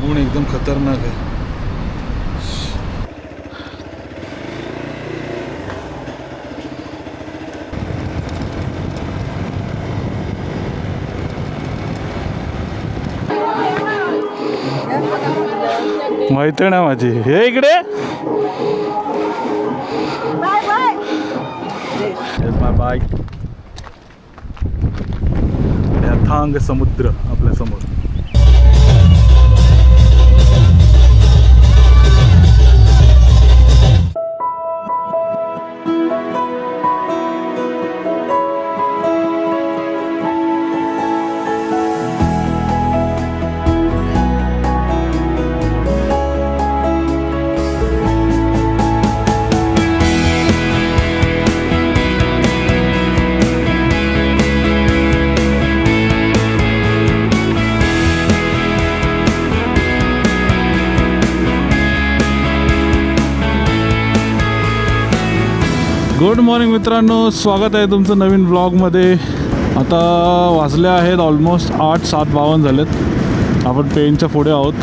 ऊन एकदम खतरनाक आहे. मैत्रीण आहे माझी. हे इकडे माय बाईक. अथांग समुद्र आपल्या समोर. गुड मॉर्निंग मित्रांनो, स्वागत आहे तुमचं नवीन व्लॉगमध्ये. आता वाजले आहेत ऑलमोस्ट 8:52 झालेत. आपण पेनच्या पुढे आहोत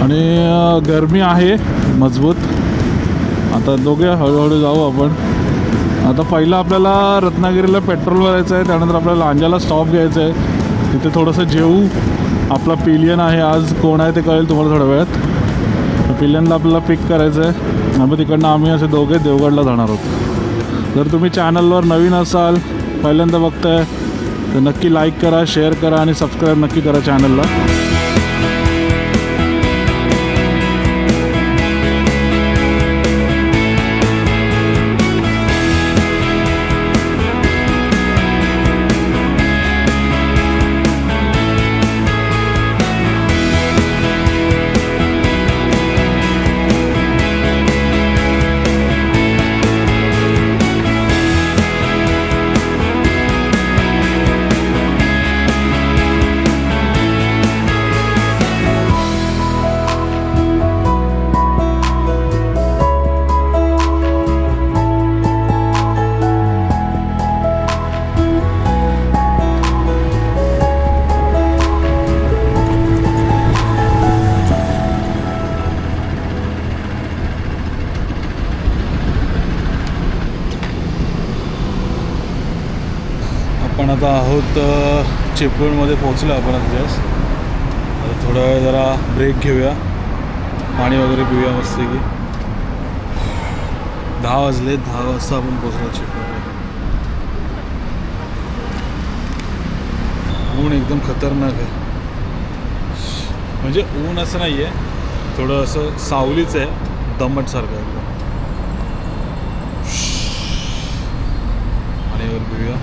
आणि गरमी आहे मजबूत. आता दोघे हळूहळू जाऊ आपण. आता पहिलं आपल्याला रत्नागिरीला पेट्रोल भरायचं आहे, त्यानंतर आपल्याला लांजाला स्टॉप घ्यायचं आहे. तिथे थोडंसं जेवू. आपला पिलियन आहे, आज कोण आहे ते कळेल तुम्हाला थोड्या वेळात. पिलियनला आपल्याला पिक करायचं आहे आणि तिकडनं आम्ही असे दोघे देवगडला जाणार आहोत. जर तुम्ही चॅनलवर नवीन असाल, पहिल्यांदा बघताय, तर नक्की लाईक करा, शेअर करा आणि सबस्क्राईब नक्की करा चॅनलला. आपण आता आहोत चिपळूणमध्ये पोहोचलो आपण जस्ट. आता थोडा वेळ जरा ब्रेक घेऊया, पाणी वगैरे पिऊया मस्तपैकी. 10 वाजले. 10 वाजता आपण पोहोचलो चिपळूणला. ऊन एकदम खतरनाक आहे. म्हणजे ऊन असं नाही आहे, थोडं असं सावलीच आहे, दमटसारखं एकदम. पाणी वगैरे पिऊया.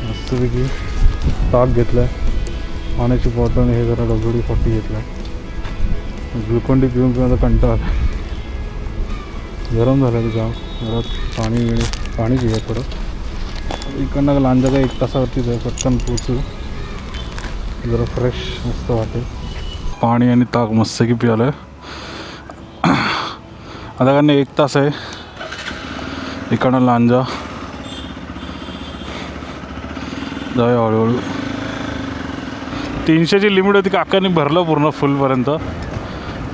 मस्तपैकी ताक घेतला आहे, पाण्याची बॉटल. हे जरा WD-40 घेतला आहे. ग्लुकोन-डी पिऊन पिऊन कंटाळा आला. गरम झालं तर जाम. जरा पाणी पिऊया थोडं. इकडनं लांजा काय 1 तासावरतीच आहे, पटकन पोचू. जरा फ्रेश मस्त वाटेल. पाणी आणि ताक मस्त की पियालं आहे. आता कारण 1 तास आहे इकडनं लांजा. जाऊया हळूहळू. 300ची लिमिट होती, काकांनी भरलं पूर्ण फुलपर्यंत.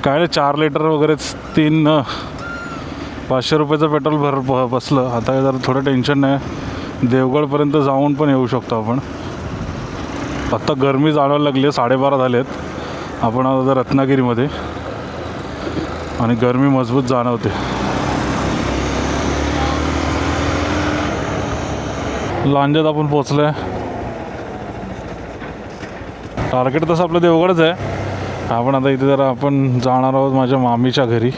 काय नाही 4 लिटर वगैरेच 500 रुपयाचं पेट्रोल बसलं. आता जरा थोडं टेन्शन नाही, देवगडपर्यंत जाऊन पण येऊ शकतो आपण. आत्ता गरमी जाणवायला लागली आहे, 12:30 झालेत. आपण आता रत्नागिरीमध्ये आणि गरमी मजबूत जाणवते. लांजात आपण पोचलो आहे. टार्गेट तसं आपलं देवगडच आहे. आपण आता इथे जरा आपण जाणार आहोत माझ्या मामीच्या घरी.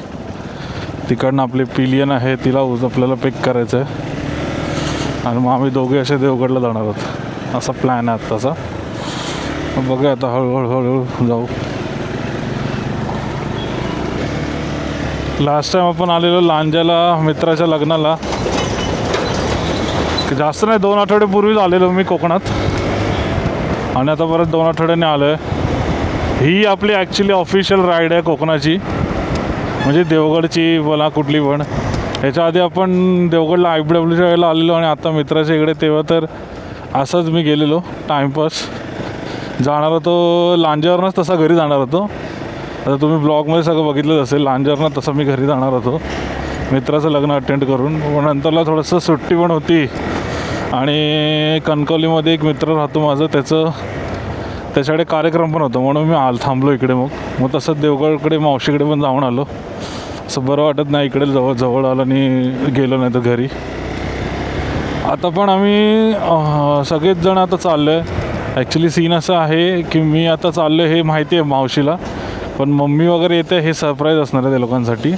तिकडनं आपली पिलियन आहे, तिला आपल्याला पिक करायचं आहे आणि मग आम्ही दोघे असे देवगडला जाणार आहोत. असा प्लॅन आहे आत्ताचा. बघूया आता हळूहळू जाऊ. लास्ट टाईम आपण आलेलो लांजाला मित्राच्या लग्नाला, जास्त नाही 2 आठवड्यापूर्वीच आलेलो मी कोकणात आणि आता परत 2 आठवड्याने आलो आहे. ही आपली ॲक्च्युली ऑफिशियल राईड आहे कोकणाची, म्हणजे देवगडची बोला कुठली पण. ह्याच्या आधी आपण देवगडला IBWच्या वेळेला आलेलो आणि आता मित्राच्या इकडे, तेव्हा तर असंच मी गेलेलो टाईमपास. जाणार होतो लांजावरनंच तसा घरी जाणार होतो. आता तुम्ही ब्लॉगमध्ये सगळं बघितलंच असेल, लांजावरनं तसं मी घरी जाणार होतो मित्राचं लग्न अटेंड करून. पण नंतरला थोडंसं सुट्टी पण होती आणि कणकवलीमध्ये एक मित्र राहतो माझं, त्याच्याकडे कार्यक्रम पण होता, म्हणून मी थांबलो इकडे. मग तसंच देवगडकडे मावशीकडे पण जाऊन आलो. असं बरं वाटत नाही इकडे जवळ आलं आणि गेलो नाही तर घरी. आता पण आम्ही सगळेच जण आता चाललो आहे. ॲक्च्युली सीन असं आहे की मी आता चाललो आहे हे माहिती आहे मावशीला, पण मम्मी वगैरे येते हे सरप्राईज असणार आहे त्या लोकांसाठी.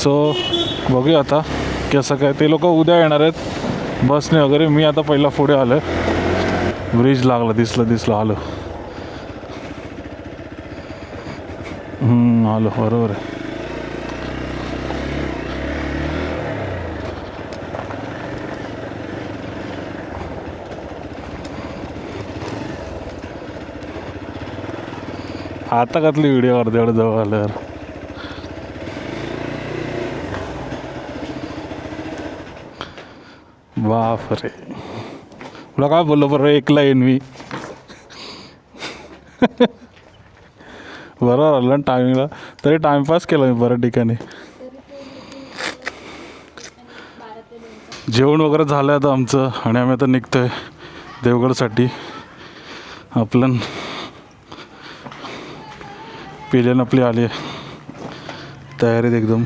सो बघूया आता कसं काय. ते लोक उद्या येणार आहेत बसने वगैरे. मी आता पहिला पुढे आलो आहे. ब्रिज लागला, दिसलं आलो. आलो, बरोबर आहे. आता कसली व्हिडिओ करते एवढं जवळ आल्यावर. बाप रे, तुला काय बोललो बरं, एकला येईन मी. बरोबर आलं ना टायमिंगला, तरी टाईमपास केला मी बऱ्याच ठिकाणी. जेवण वगैरे झालं आता आमचं आणि आम्ही आता निघतो आहे देवगडसाठी. आपलं पिलियन आपली आली आहे तयारीत एकदम.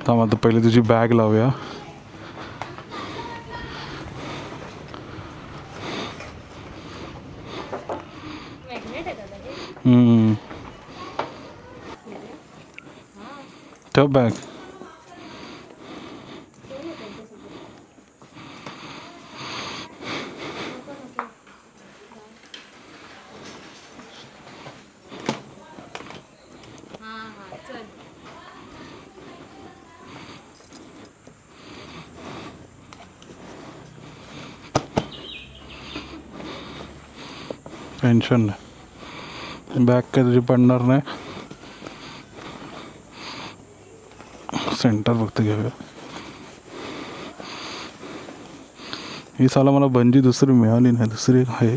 थांब आता पहिले तुझी बॅग लावूया. ठेव बॅग. टेन्शन नाही, बॅग काय तुझी पडणार नाही. सेंटर फक्त घेऊया. ही साला मला बंजी दुसरी मिळाली नाही, दुसरी आहे.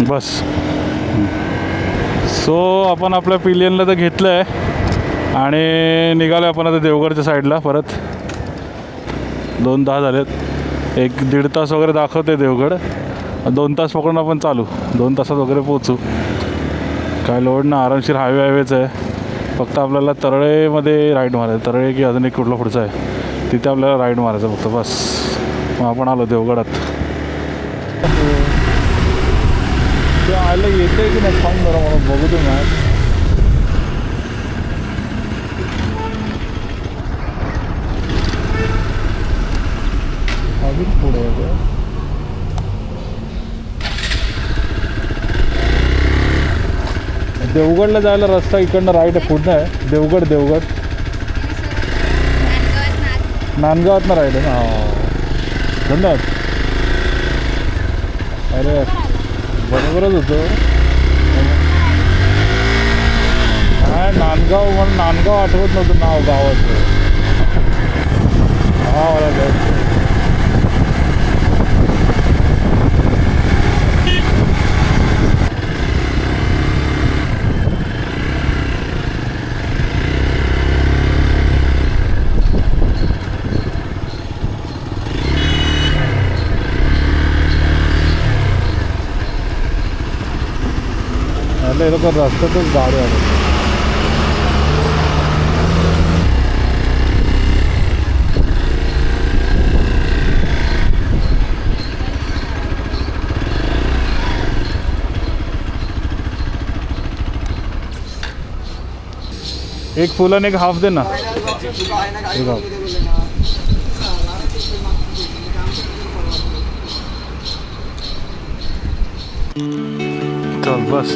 बस. सो आपण आपल्या पिलियनला तर घेतलं आहे आणि निघालो आपण आता देवगडच्या साईडला. परत 2 तास झालेत, 1-1.5 तास वगैरे दाखवते देवगड. 2 तास पकडून आपण चालू, 2 तासात वगैरे पोचू. काय लोड ना, आरामशीर हायवेच आहे. फक्त आपल्याला तरळेमध्ये राईड मारायचं. तरळे की अजून एक कुठला पुढचा आहे तिथे आपल्याला राईड मारायचं फक्त, बस. मग आपण आलो देवगडात. ते आलं येतं की नाही थांब जरा, मला बघू दे मॅच. अजून पुढे आहे. देवगडला जायला रस्ता इकडनं राईट आहे, पुढनं आहे देवगड. नांदगावातनं राईट आहे ना. धन्यवाद. अरे बरोबरच होतं. हा नांदगाव, मला नांदगाव आठवत नव्हतं नाव गावाचं. हा मला हे लोक रस्त्यातच गाडी आले. एक फुल आणि एक हाफ दे ना. चल बस.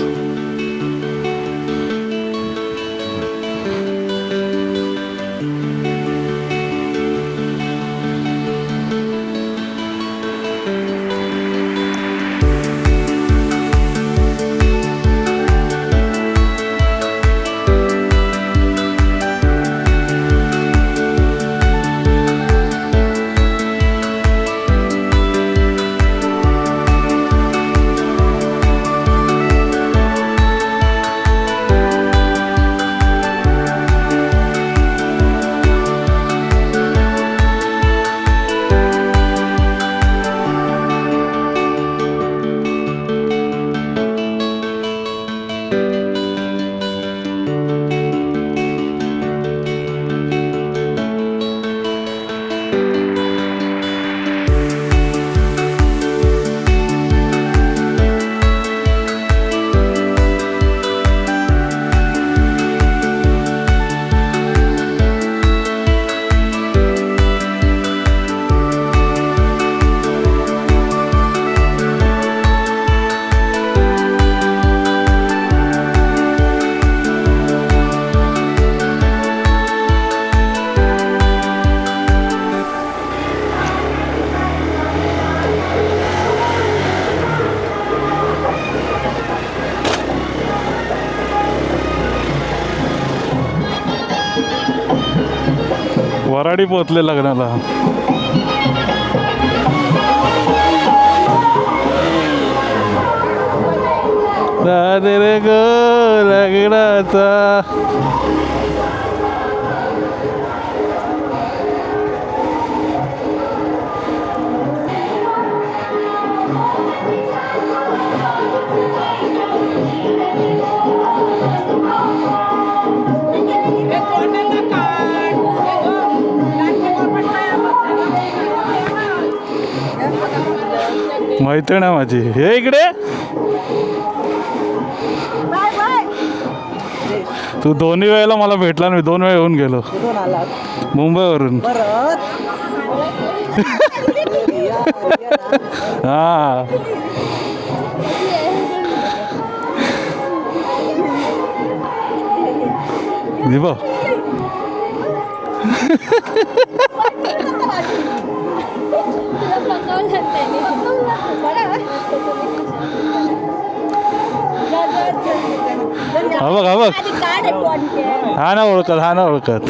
वराडी पोहोचले लग्नाला. दादे रे गो लग्नाचा. मैत्रीण आहे माझी. हे इकडे तू दोन्ही वेळेला मला भेटला. मी 2 वेळा येऊन गेलो मुंबईवरून. हा दिबा हा बघ, हा बघ. हा ना ओळखत, हा ना ओळखत.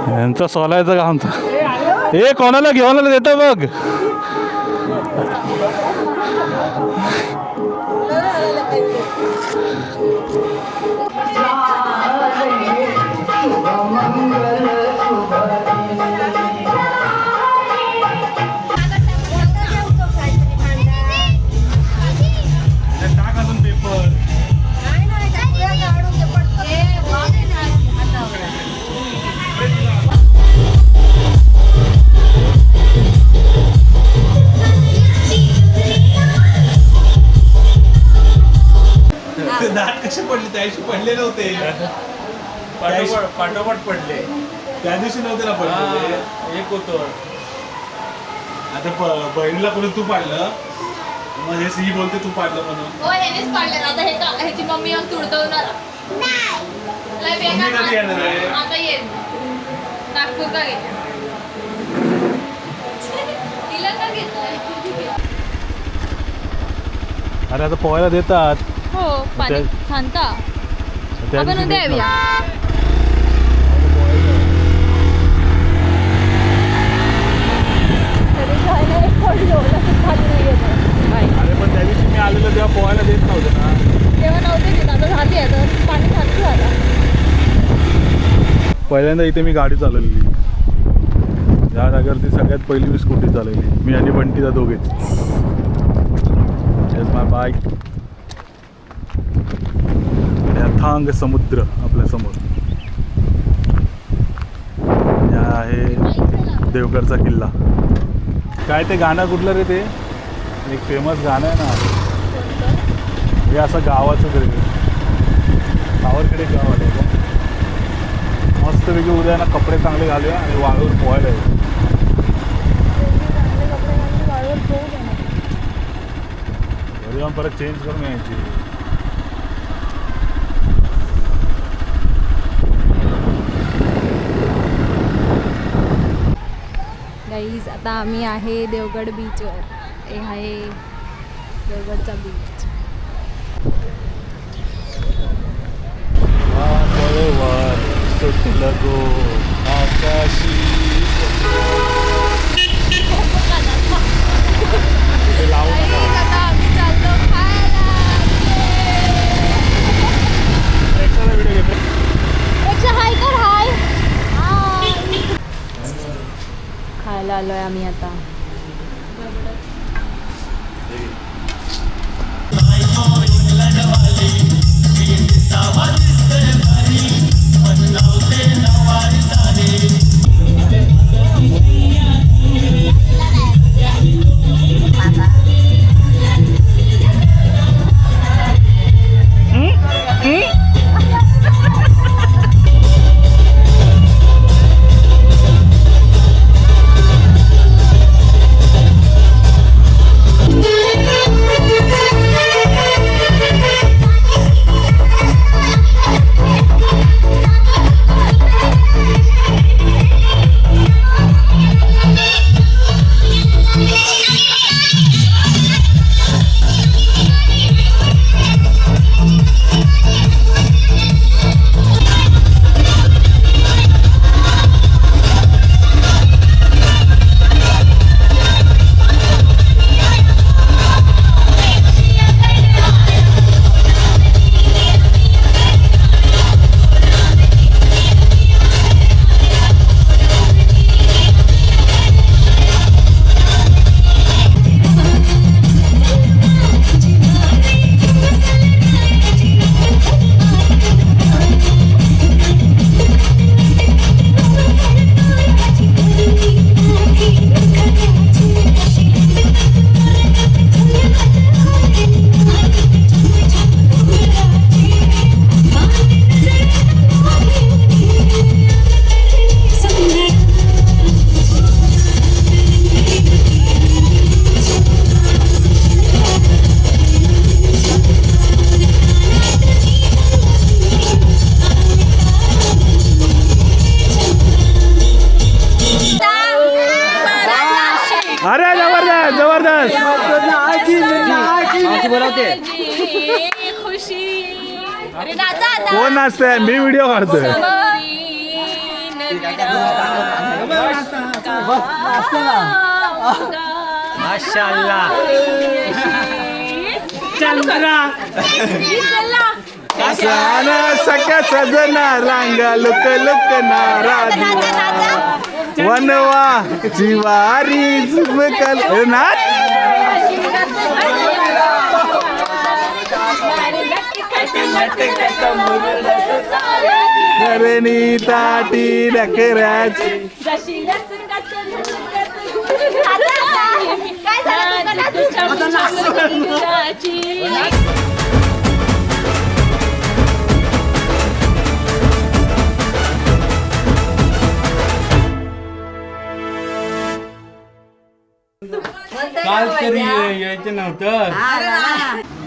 यांचा सोलायचं का आमचा. हे कोणाला घेऊन देतं बघ. दात कसे पडले त्या दिवशी पडले नव्हते. पाठोपाठ पडले. त्या दिवशी नव्हते ना पडले. एक होतो आता बहिणीला कोणी तू पाडलं मग हे सी बोलते तू पाडलं म्हणून. हो ह्यानेच पाडले आता ह्याची मम्मी येऊन तुडतवणार लय बेकार मम्मी कधी येणार आहे? आता येईल नागपूर का घेतलं तिला का घेतलंय अरे आता पोहायला देतात. हो पाणी शांत आपण उद्या येऊया. अरे पण त्या दिवशी मी आलेलो तेव्हा पोहायला देत नव्हते ना. तेव्हा नव्हते तिथं आता झाली आहे तर पाणी शांत झालं. पहिल्यांदा इथे मी गाडी चालवलेली. या जागेवरती सगळ्यात पहिली मी स्कूटी चालवली. मी आणि बंटीला दोघेच. हेज माय बाईक. अथांग समुद्र आपल्या समोर. या आहे देवगडचा किल्ला. काय ते गाणं कुठलं रे ते एक फेमस गाणं आहे ना हे असं गावाचं तरी सावरखेडे गाव आलं का मस्तपैकी उद्या ना कपडे चांगले घालूया आणि वाळूवर पोहायला येऊ. घरी जाऊन परत चेंज करून यायची. गाईज आता आम्ही आहे देवगड बीचवर. हे आहे देवगडचा बीच. सुटलं गो आकाशी लावू नका. आता आम्ही चाललो खायला. एखादा व्हिडिओ घेतो. हाय कर हाय. खायला आलोय आम्ही आता. अरे जबरदस्त जबरदस्त. खुशी अरे नाचा आता. कोण नाचतंय? मी व्हिडिओ काढतोय. माशाल्लाह. चंद्रा साना सख्या सजना रांगा लुक लुक नाराज वनवा जिवारी झुमकल नाच. करणी ताटी डकराची काल तरी यायचं नव्हतं